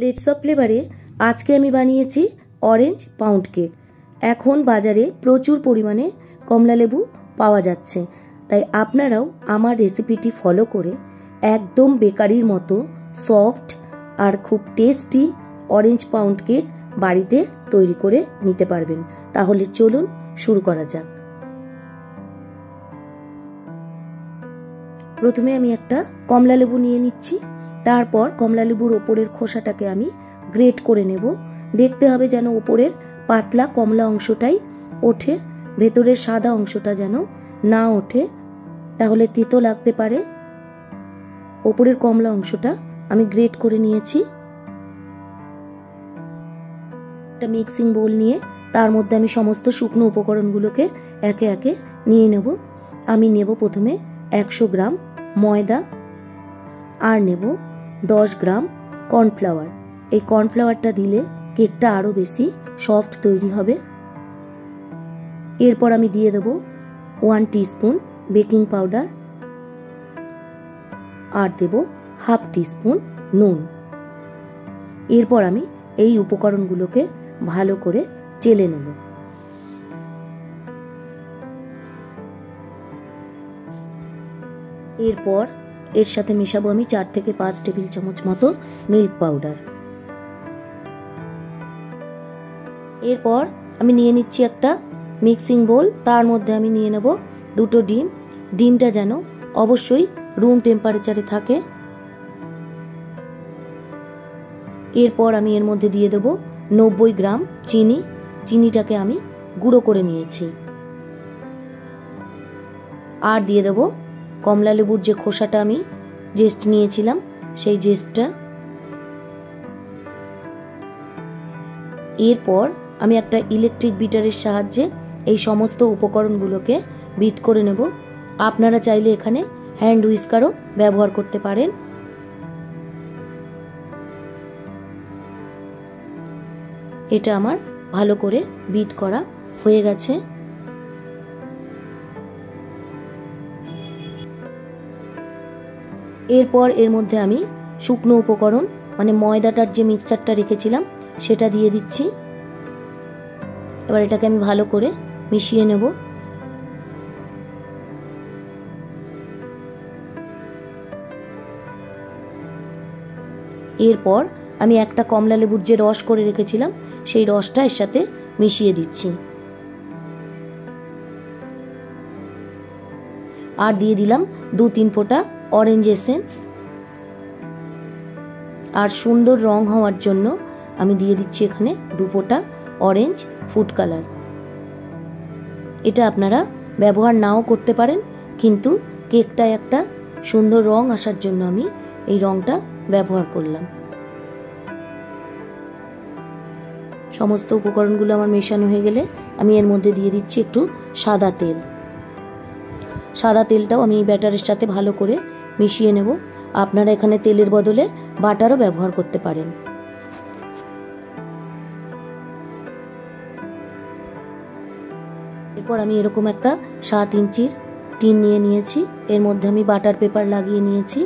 Plates of ফ্লেভারে আজকে আমি বানিয়েছি অরেঞ্জ পাউন্ড কেক। এখন বাজারে প্রচুর পরিমাণে কমলালেবু পাওয়া যাচ্ছে, তাই আপনারাও আমার রেসিপিটি ফলো করে একদম বেকারির মতো সফট আর খুব টেস্টি অরেঞ্জ পাউন্ড কেক বাড়িতে তৈরি করে নিতে পারবেন। তাহলে চলুন শুরু করা যাক। প্রথমে আমি একটা কমলালেবু নিয়ে নিচ্ছি। তারপর কমলালেবুর ওপরের খোসাটাকে আমি গ্রেট করে নেব। দেখতে হবে যেন ওপরের পাতলা কমলা অংশটাই ওঠে, ভেতরের সাদা অংশটা যেন না ওঠে, তাহলে তেতো লাগতে পারে। ওপরের কমলা অংশটা আমি গ্রেট করে নিয়েছি। একটা মিক্সিং বোল নিয়ে তার মধ্যে আমি সমস্ত শুকনো উপকরণগুলোকে একে একে নিয়ে নেব। আমি নেব প্রথমে 100 গ্রাম ময়দা, আর নেব 10 গ্রাম কর্নফ্লাওয়ার। এই কর্নফ্লাওয়ারটা দিলে কেকটা আরও বেশি সফট তৈরি হবে। এরপর আমি দিয়ে দেব 1 টিস্পুন বেকিং পাউডার, আর দেব হাফ টিস্পুন নুন। এরপর আমি এই উপকরণগুলোকে ভালো করে চেলে নেব। এরপর এর সাথে মেশাবো আমি 4 থেকে 5 টেবিল চামচ মতো মিল্ক পাউডার। এরপর আমি নিয়ে নিচ্ছি একটা মিক্সিং বোল, তার মধ্যে আমি নিয়ে নেব 2টো ডিম। ডিমটা যেন অবশ্যই রুম টেম্পারেচারে থাকে। এরপর আমি এর মধ্যে দিয়ে দেব 90 গ্রাম চিনি। চিনিটাকে আমি গুঁড়ো করে নিয়েছি। আর দিয়ে দেব কমলালেবুর যে খোসাটা আমি জেস্ট নিয়েছিলাম, সেই জেস্টটা। এরপর আমি একটা ইলেকট্রিক বিটারের সাহায্যে এই সমস্ত উপকরণগুলোকে বিট করে নেব। আপনারা চাইলে এখানে হ্যান্ড হুইস্কারও ব্যবহার করতে পারেন। এটা আমার ভালো করে বিট করা হয়ে গেছে। এরপর এর মধ্যে আমি শুকনো উপকরণ মানে ময়দাটার যে মিক্সচারটা রেখেছিলাম সেটা দিয়ে দিচ্ছি। এবার এটাকে আমি ভালো করে মিশিয়ে নেব। এরপর আমি একটা কমলালেবুর যে রস করে রেখেছিলাম সেই রসটা এর সাথে মিশিয়ে দিচ্ছি। আর দিয়ে দিলাম 2-3 ফোঁটা অরেঞ্জ এসেন্স। আর সুন্দর রং হওয়ার জন্য আমি দিয়ে দিচ্ছি এখানে 2 ফোঁটা অরেঞ্জ ফুড কালার। এটা আপনারা ব্যবহার নাও করতে পারেন, কিন্তু কেকটায় একটা সুন্দর রং আসার জন্য আমি এই রংটা ব্যবহার করলাম। সমস্ত উপকরণগুলো আমার মেশানো হয়ে গেলে আমি এর মধ্যে দিয়ে দিচ্ছি একটু সাদা তেল। সাদা তেলটাও আমি এই ব্যাটারের সাথে ভালো করে মিশিয়ে নেব। আপনারা এখানে তেলের বদলে বাটারও ব্যবহার করতে পারেন। এরপর আমি এরকম একটা 7 ইঞ্চির টিন নিয়ে নিয়েছি। এর মধ্যে আমি বাটার পেপার লাগিয়ে নিয়েছি।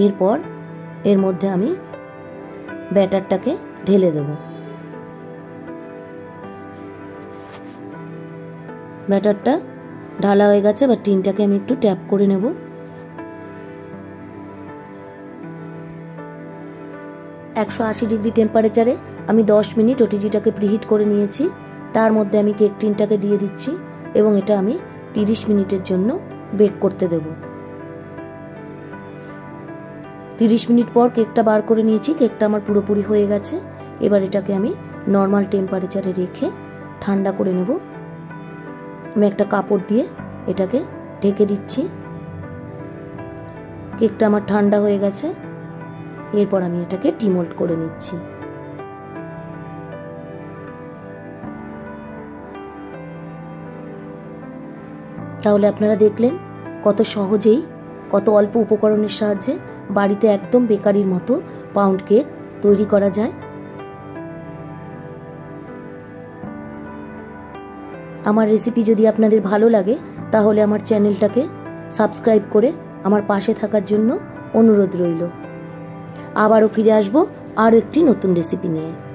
এরপর এর মধ্যে আমি ব্যাটারটাকে ঢেলে দেব। ব্যাটারটা ঢালা হয়ে গেছে, বা টিনটাকে আমি একটু ট্যাপ করে নেব। একশো 80 ডিগ্রি টেম্পারেচারে আমি 10 মিনিট ওটিজিটাকে প্রিহিট করে নিয়েছি। তার মধ্যে আমি কেক টিনটাকে দিয়ে দিচ্ছি এবং এটা আমি 30 মিনিটের জন্য বেক করতে দেব। 30 মিনিট পর কেকটা বার করে নিয়েছি। কেকটা আমার পুরোপুরি হয়ে গেছে। এবার এটাকে আমি নর্মাল টেম্পারেচারে রেখে ঠান্ডা করে নেব। আমি একটা কাপড় দিয়ে এটাকে ঢেকে দিচ্ছি। কেকটা আমার ঠান্ডা হয়ে গেছে। এরপর আমি এটাকে ডিমোল্ড করে নিচ্ছি। তাহলে আপনারা দেখলেন কত সহজেই, কত অল্প উপকরণের সাহায্যে বাড়িতে একদম বেকারির মতো পাউন্ড কেক তৈরি করা যায়। আমার রেসিপি যদি আপনাদের ভালো লাগে তাহলে আমার চ্যানেলটাকে সাবস্ক্রাইব করে আমার পাশে থাকার জন্য অনুরোধ রইল। আবারও ফিরে আসবো আরও একটি নতুন রেসিপি নিয়ে।